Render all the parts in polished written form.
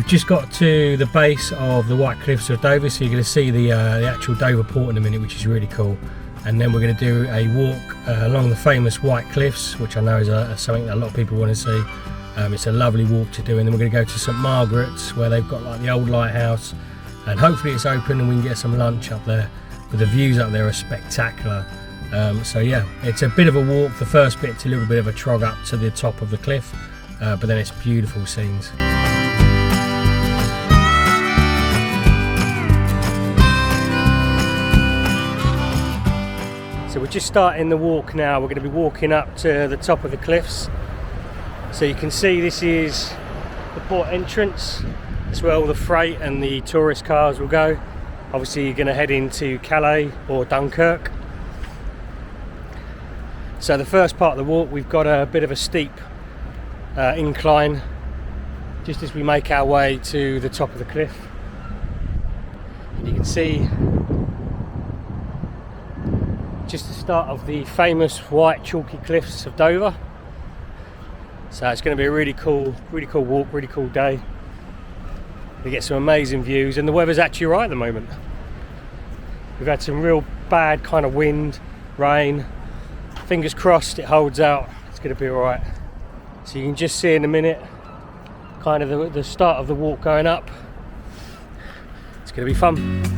we've just got to the base of the White Cliffs of Dover, so you're going to see the actual Dover port in a minute, which is really cool. And then we're going to do a walk along the famous White Cliffs, which I know is something that a lot of people want to see. It's a lovely walk to do, and then we're going to go to St Margaret's, where they've got like the old lighthouse, and hopefully it's open and we can get some lunch up there. But the views up there are spectacular. So yeah, it's a bit of a walk. The first bit's a little bit of a trog up to the top of the cliff, but then it's beautiful scenes. So we're just starting the walk now. We're going to be walking up to the top of the cliffs. So you can see this is the port entrance. That's where all the freight and the tourist cars will go. Obviously you're going to head into Calais or Dunkirk. So the first part of the walk, we've got a bit of a steep incline just as we make our way to the top of the cliff. And you can see just the start of the famous white chalky cliffs of Dover. So it's going to be a really cool walk, really cool day. We get some amazing views, and the weather's actually right at the moment. We've had some real bad kind of wind, rain. Fingers crossed it holds out. It's going to be all right. So you can just see in a minute kind of the start of the walk going up. It's going to be fun.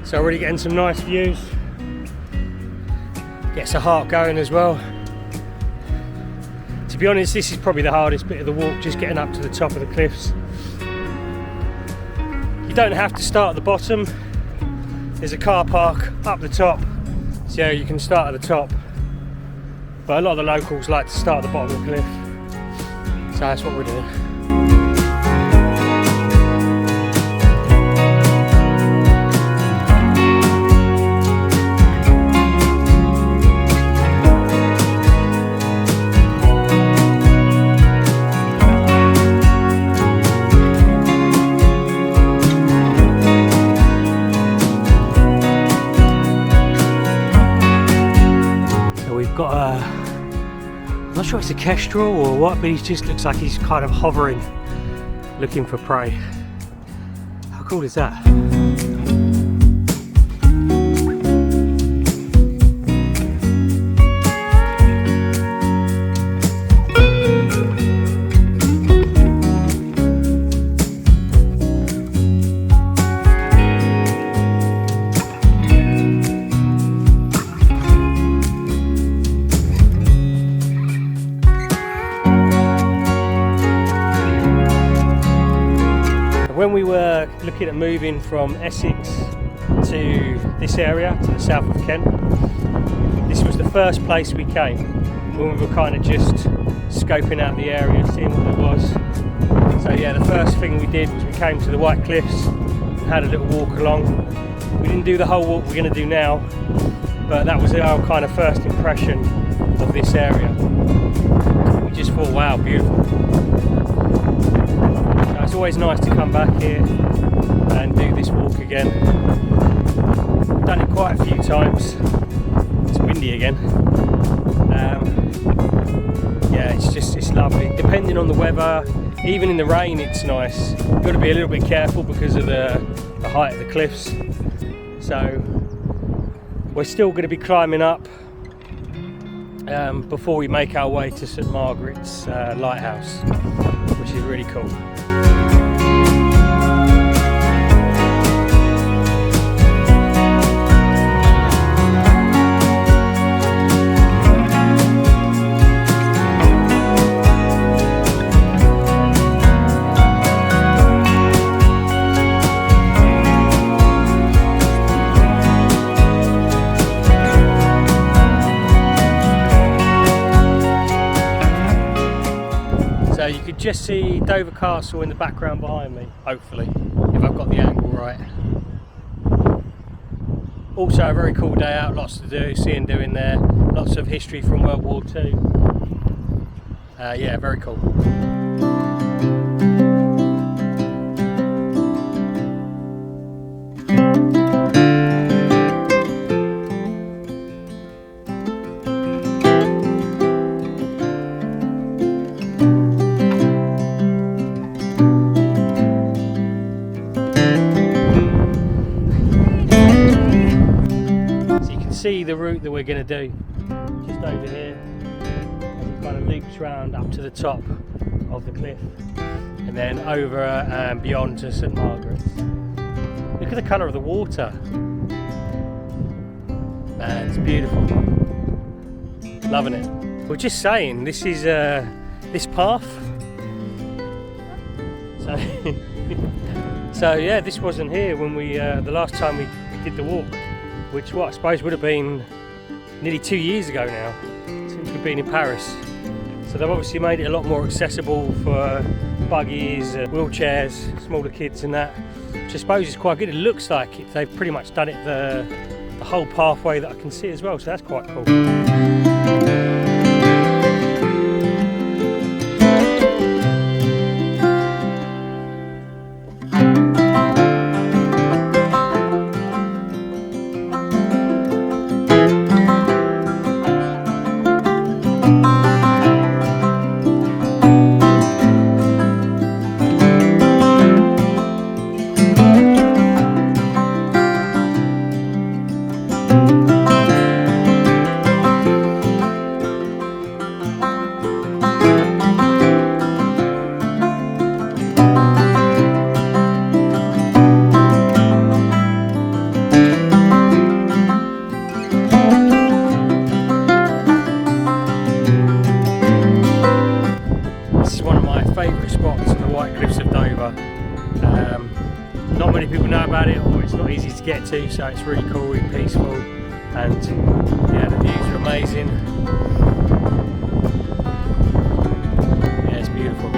So already getting some nice views. Gets the heart going as well. To be honest, this is probably the hardest bit of the walk, just getting up to the top of the cliffs. You don't have to start at the bottom. There's a car park up the top, so you can start at the top. But a lot of the locals like to start at the bottom of the cliff. So that's what we're doing. I'm not sure if it's a kestrel or what, but he just looks like he's kind of hovering, looking for prey. How cool is that? When we were looking at moving from Essex to this area, to the south of Kent, this was the first place we came when we were kind of just scoping out the area, seeing what there was. So yeah, the first thing we did was we came to the White Cliffs and had a little walk along. We didn't do the whole walk we're going to do now, but that was our kind of first impression of this area. We just thought, wow, beautiful. It's always nice to come back here and do this walk again. I've done it quite a few times. It's windy again. Yeah, it's lovely. Depending on the weather, even in the rain, it's nice. You've got to be a little bit careful because of the height of the cliffs. So we're still going to be climbing up before we make our way to St Margaret's lighthouse, which is really cool. So you could just see Dover Castle in the background behind me, hopefully, if I've got the angle right. Also a very cool day out, lots to do, see and do in there, lots of history from World War II. Yeah, very cool. See the route that we're going to do just over here as it kind of loops round up to the top of the cliff and then over and beyond to St Margaret's. Look at the colour of the water, man, it's beautiful, loving it. We're just saying this is this path, so yeah, this wasn't here when we the last time we did the walk, which I suppose would have been nearly 2 years ago now, since we've been in Paris. So they've obviously made it a lot more accessible for buggies, wheelchairs, smaller kids and that, which I suppose is quite good. It looks like they've pretty much done it the whole pathway that I can see as well, so that's quite cool. Favourite spots in the White Cliffs of Dover. Not many people know about it, or it's not easy to get to, so it's really cool, really peaceful, and yeah, the views are amazing. Yeah, it's beautiful.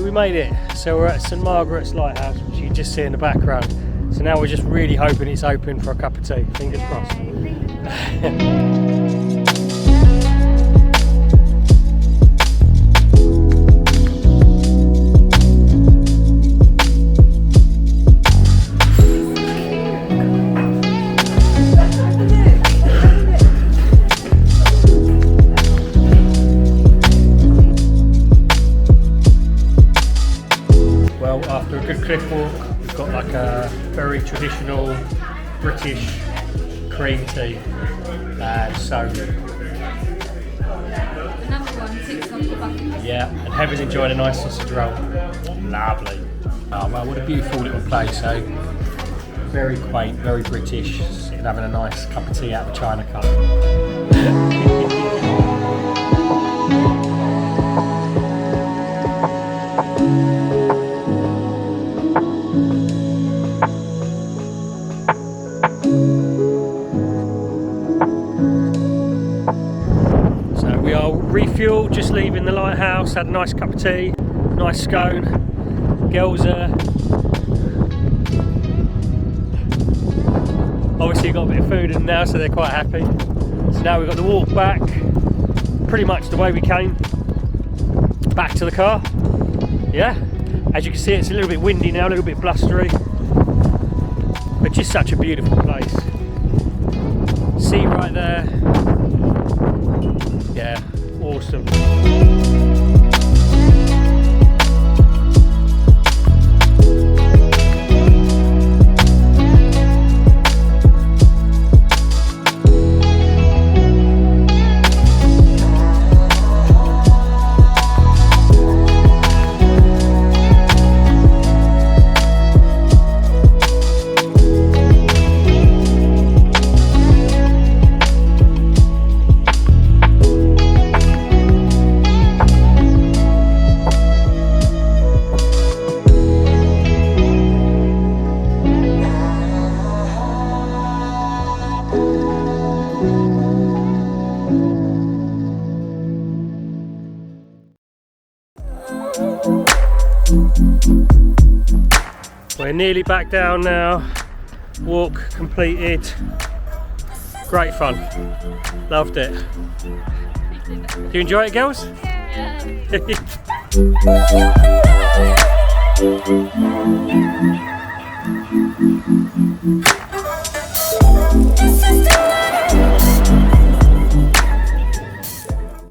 We made it. So we're at St Margaret's Lighthouse, which you can just see in the background. So now we're just really hoping it's open for a cup of tea. Fingers crossed. After a good cliff walk, we've got like a very traditional British cream tea. So good. Another one, 6 off the bucket. Yeah, and Heather's enjoying a nice sausage roll. Lovely. Oh well, what a beautiful little place. So very quaint, very British, sitting having a nice cup of tea out of a china cup. Refuel, just leaving the lighthouse, had a nice cup of tea, nice scone. Girls obviously got a bit of food in them now, so they're quite happy. So now we've got the walk back, pretty much the way we came, back to the car. Yeah, as you can see, it's a little bit windy now, a little bit blustery, but just such a beautiful place. Sea right there. Yeah, awesome. We're nearly back down now. Walk completed. Great fun. Loved it. Do you enjoy it, girls? Yeah.